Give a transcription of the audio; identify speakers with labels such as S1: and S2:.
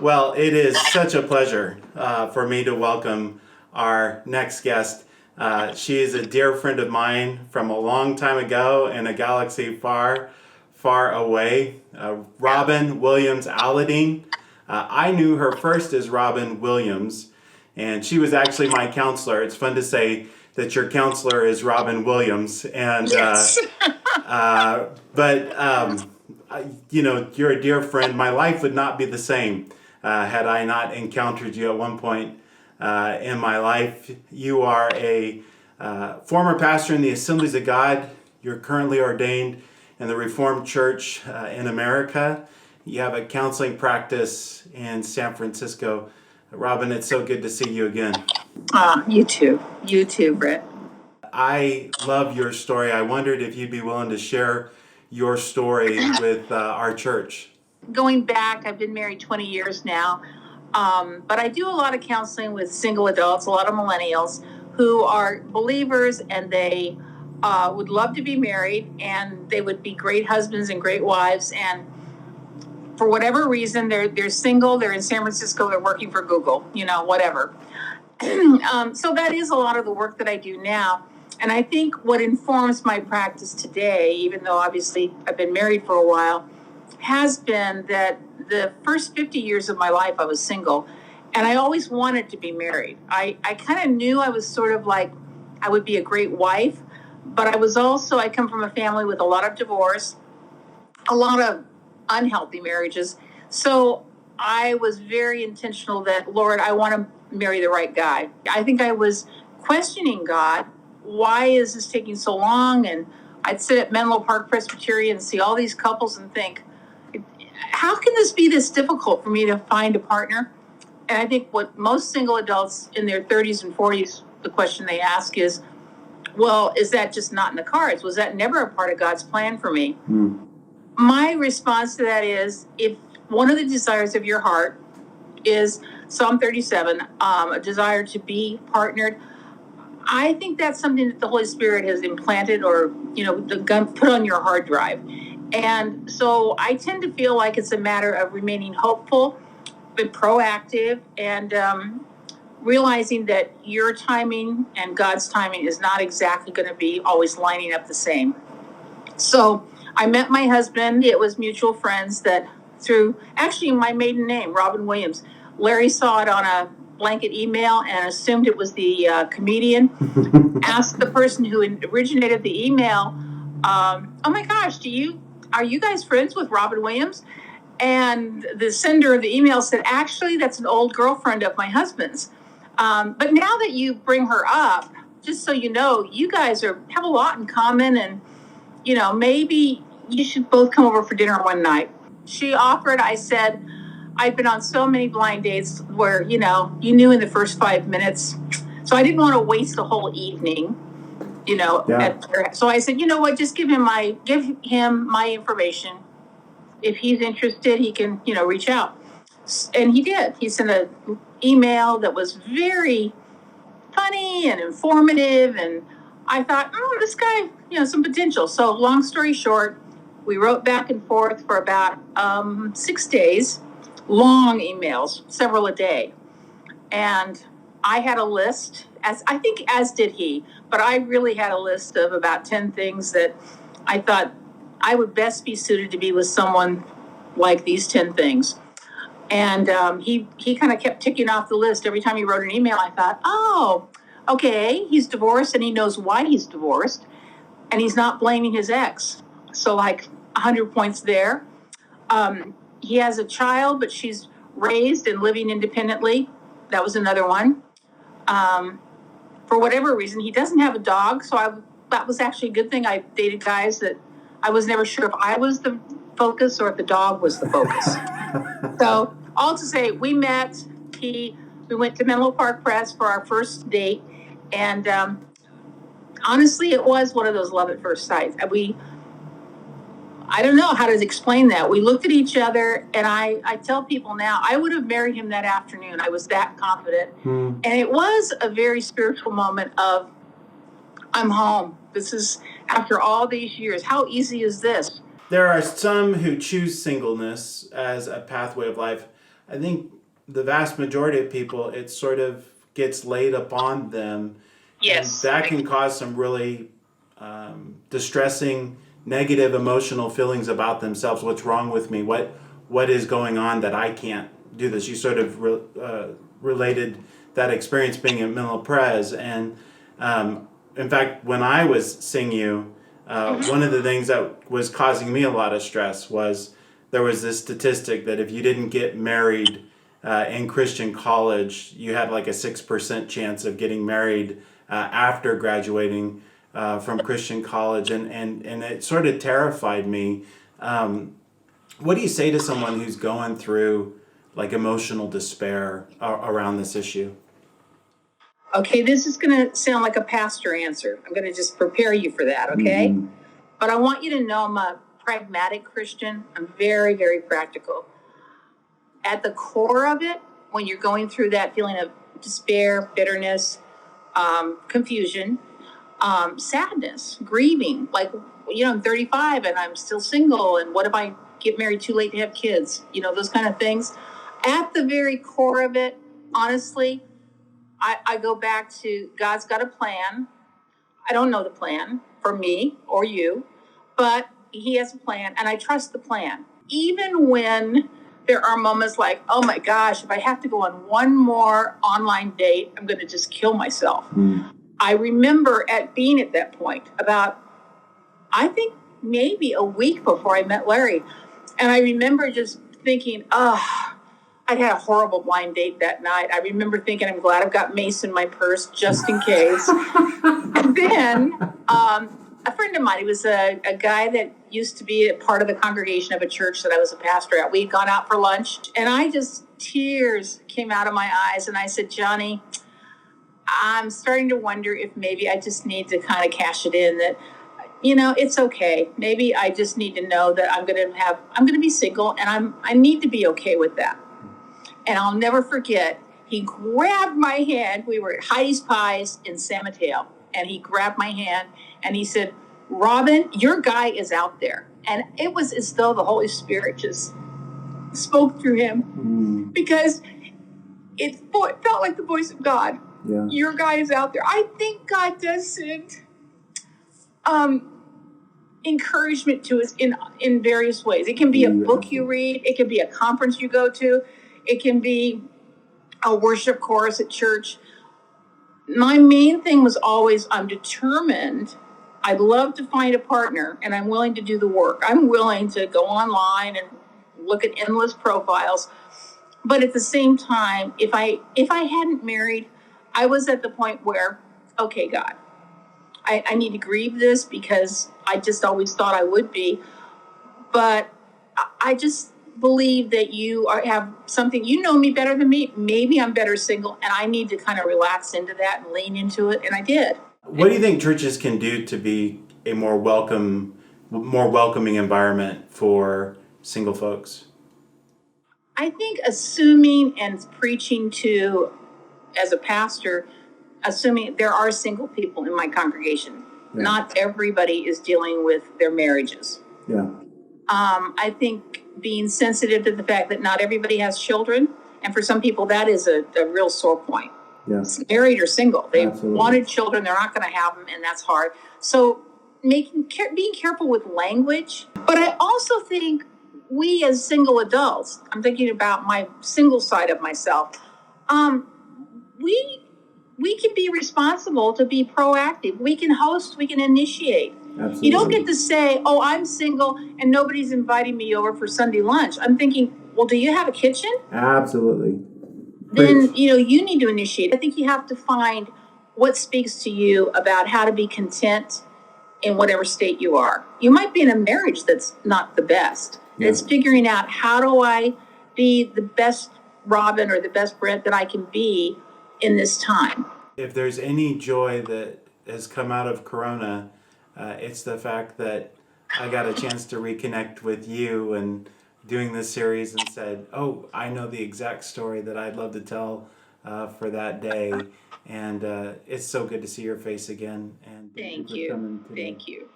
S1: Well, it is such a pleasure for me to welcome our next guest. She is a dear friend of mine from a long time ago in a galaxy far, far away. Robin Williams Aladeen. I knew her first as Robin Williams, and she was actually my counselor. It's fun to say that your counselor is Robin Williams, and
S2: Yes.
S1: but you're a dear friend. My life would not be the same had I not encountered you at one point in my life. You are a former pastor in the Assemblies of God. You're currently ordained in the Reformed Church in America. You have a counseling practice in San Francisco. Robin, it's so good to see you again.
S2: You too. You too, Brent.
S1: I love your story. I wondered if you'd be willing to share your story with our church.
S2: Going back, I've been married 20 years now, but I do a lot of counseling with single adults, a lot of millennials who are believers, and they would love to be married, and they would be great husbands and great wives, and for whatever reason, they're single, they're in San Francisco, they're working for Google, whatever. So that is a lot of the work that I do now. And I think what informs my practice today, even though obviously I've been married for a while, has been that the first 50 years of my life I was single, and I always wanted to be married. I kind of knew I was sort of like, I would be a great wife, but I come from a family with a lot of divorce, a lot of unhealthy marriages. So I was very intentional that, Lord, I want to marry the right guy. I think I was questioning God. Why is this taking so long? And I'd sit at Menlo Park Presbyterian and see all these couples and think, how can this be this difficult for me to find a partner? And I think what most single adults in their 30s and 40s, the question they ask is, well, is that just not in the cards? Was that never a part of God's plan for me? My response to that is, if one of the desires of your heart is Psalm 37, a desire to be partnered, I think that's something that the Holy Spirit has implanted or, put on your hard drive. And so I tend to feel like it's a matter of remaining hopeful, but proactive, and realizing that your timing and God's timing is not exactly going to be always lining up the same. So I met my husband. It was mutual friends that through actually my maiden name, Robin Williams. Larry saw it on a blanket email and assumed it was the comedian. Asked the person who originated the email, oh my gosh, are you guys friends with Robin Williams? And the sender of the email said, actually, that's an old girlfriend of my husband's. But now that you bring her up, just so you know, you guys have a lot in common, and maybe you should both come over for dinner one night. She offered. I said, I'd been on so many blind dates where, you knew in the first 5 minutes. So I didn't want to waste the whole evening,
S1: Yeah.
S2: So I said, you know what, just give him my information. If he's interested, he can, reach out. And he did. He sent an email that was very funny and informative, and I thought, this guy, some potential. So long story short, we wrote back and forth for about 6 days, long emails, several a day. And I had a list, as did he, but I really had a list of about 10 things that I thought I would best be suited to be with someone like these 10 things. And he kind of kept ticking off the list. Every time he wrote an email, I thought, oh, okay, he's divorced and he knows why he's divorced. And he's not blaming his ex. So like 100 points there. He has a child, but she's raised and living independently. That was another one. For whatever reason, he doesn't have a dog. So that was actually a good thing. I dated guys that I was never sure if I was the focus or if the dog was the focus. So all to say, we met. We went to Menlo Park Press for our first date, and honestly, it was one of those love at first sight. I don't know how to explain that. We looked at each other, and I tell people now, I would have married him that afternoon. I was that confident, and it was a very spiritual moment of, I'm home. This is after all these years. How easy is this?
S1: There are some who choose singleness as a pathway of life. I think the vast majority of people, it sort of gets laid upon them.
S2: Yes.
S1: And that can cause some really distressing, negative emotional feelings about themselves. What's wrong with me? What is going on that I can't do this? You sort of related that experience being at Menlo Pres. And in fact, when I was seeing you, one of the things that was causing me a lot of stress was there was this statistic that if you didn't get married in Christian college, you had like a 6% chance of getting married after graduating from Christian college, and it sort of terrified me. What do you say to someone who's going through like emotional despair around this issue?
S2: Okay, this is going to sound like a pastor answer. I'm going to just prepare you for that, okay? Mm-hmm. But I want you to know I'm a pragmatic Christian. I'm very, very practical. At the core of it, when you're going through that feeling of despair, bitterness, confusion, sadness, grieving, like, I'm 35 and I'm still single, and what if I get married too late to have kids? Those kind of things. At the very core of it, honestly, I go back to God's got a plan. I don't know the plan for me or you, but He has a plan, and I trust the plan. Even when there are moments like, oh my gosh, if I have to go on one more online date, I'm going to just kill myself. I remember being at that point about, I think maybe a week before I met Larry. And I remember just thinking, I had a horrible blind date that night. I remember thinking, I'm glad I've got mace in my purse just in case. And then a friend of mine, he was a guy that used to be a part of the congregation of a church that I was a pastor at. We had gone out for lunch, and tears came out of my eyes. And I said, Johnny, I'm starting to wonder if maybe I just need to kind of cash it in that, it's okay. Maybe I just need to know that I'm going to be single, and I need to be okay with that. And I'll never forget, he grabbed my hand. We were at Heidi's Pies in San Mateo, and he grabbed my hand and he said, Robin, your guy is out there. And it was as though the Holy Spirit just spoke through him, because it felt like the voice of God. Yeah. Your guy is out there. I think God does send encouragement to us in various ways. It can be a book you read. It can be a conference you go to. It can be a worship chorus at church. My main thing was always, I'm determined. I'd love to find a partner, and I'm willing to do the work. I'm willing to go online and look at endless profiles. But at the same time, if I hadn't married, I was at the point where, okay, God, I need to grieve this because I just always thought I would be. But I just believe that you have something, me better than me. Maybe I'm better single, and I need to kind of relax into that and lean into it. And I did.
S1: What do you think churches can do to be a more welcoming environment for single folks?
S2: I think assuming and preaching to, as a pastor, assuming there are single people in my congregation. Yeah. Not everybody is dealing with their marriages.
S1: Yeah.
S2: I think being sensitive to the fact that not everybody has children, and for some people that is a real sore point.
S1: Yes.
S2: Married or single, they
S1: Absolutely.
S2: wanted children, they're not going to have them, and that's hard. So being careful with language. But I also think we as single adults, I'm thinking about my single side of myself, we can be responsible to be proactive. We can host, we can initiate.
S1: Absolutely.
S2: You don't get to say, oh, I'm single and nobody's inviting me over for Sunday lunch. I'm thinking, well, do you have a kitchen?
S1: Absolutely.
S2: Then, you need to initiate. I think you have to find what speaks to you about how to be content in whatever state you are. You might be in a marriage that's not the best. Yeah. It's figuring out, how do I be the best Robin or the best Brent that I can be in this time?
S1: If there's any joy that has come out of Corona, it's the fact that I got a chance to reconnect with you and doing this series, and said, oh, I know the exact story that I'd love to tell for that day. And it's so good to see your face again. And
S2: thank you.
S1: For coming today.
S2: Thank you.